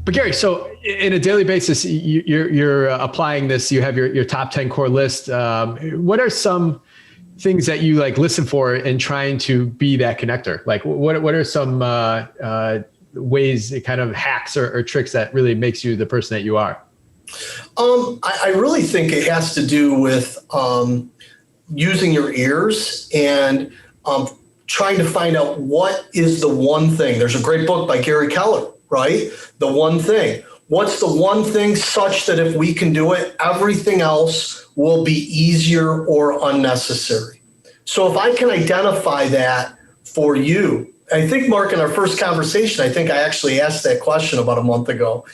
But Gary, so in a daily basis, you're applying this. You have your top 10 core list. What are some things that you like listen for in trying to be that connector? Like what are some ways, kind of hacks or tricks that really makes you the person that you are? I really think it has to do with using your ears and trying to find out what is the one thing. There's a great book by Gary Keller, right? The One Thing. What's the one thing such that if we can do it, everything else will be easier or unnecessary? So if I can identify that for you, I think, Mark, in our first conversation, I think I actually asked that question about a month ago.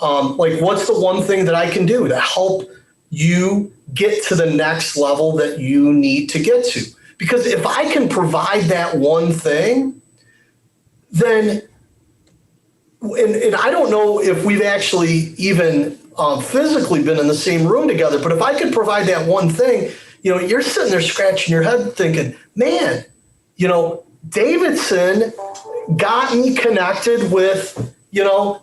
Like, what's the one thing that I can do to help you get to the next level that you need to get to? Because if I can provide that one thing, then, and I don't know if we've actually even physically been in the same room together, but if I could provide that one thing, you're sitting there scratching your head thinking, man, Davidson got me connected with,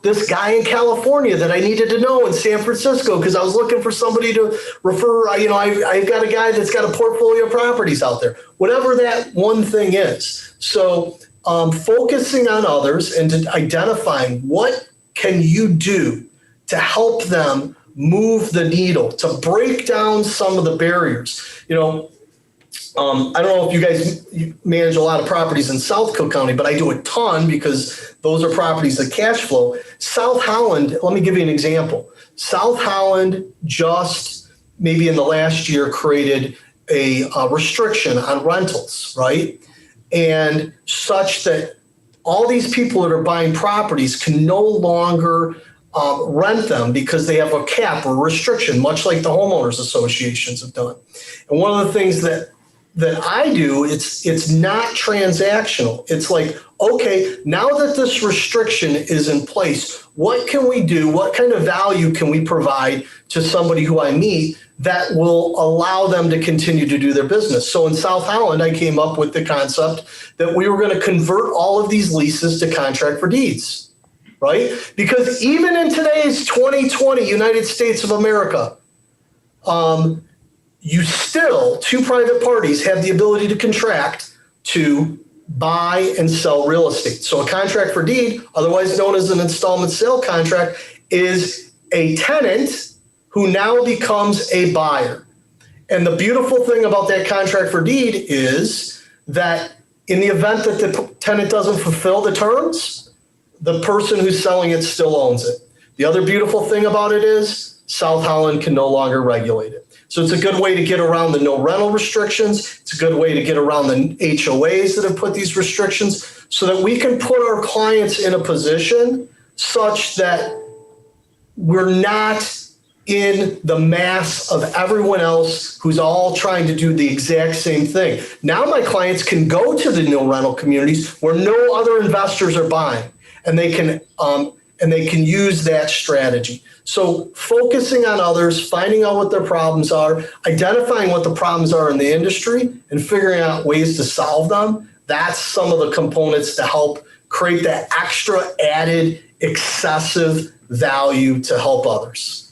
this guy in California that I needed to know in San Francisco because I was looking for somebody to refer. I've got a guy that's got a portfolio of properties out there, whatever that one thing is. So focusing on others and identifying what can you do to help them move the needle, to break down some of the barriers. I don't know if you manage a lot of properties in South Cook County, but I do a ton because those are properties that cash flow. South Holland, let me give you an example. South Holland just maybe in the last year created a restriction on rentals, right? And such that all these people that are buying properties can no longer rent them because they have a cap or restriction, much like the homeowners associations have done. And one of the things that I do, it's not transactional. It's like, okay, now that this restriction is in place, what can we do? What kind of value can we provide to somebody who I meet that will allow them to continue to do their business? So in South Holland, I came up with the concept that we were going to convert all of these leases to contract for deeds, right? Because even in today's 2020 United States of America, you still, two private parties have the ability to contract to buy and sell real estate. So a contract for deed, otherwise known as an installment sale contract, is a tenant who now becomes a buyer. And the beautiful thing about that contract for deed is that in the event that the tenant doesn't fulfill the terms, the person who's selling it still owns it. The other beautiful thing about it is South Holland can no longer regulate it. So it's a good way to get around the no rental restrictions. It's a good way to get around the HOAs that have put these restrictions so that we can put our clients in a position such that we're not in the mass of everyone else who's all trying to do the exact same thing. Now my clients can go to the no rental communities where no other investors are buying, and they can use that strategy. So focusing on others, finding out what their problems are, identifying what the problems are in the industry, and figuring out ways to solve them, that's some of the components to help create that extra added excessive value to help others.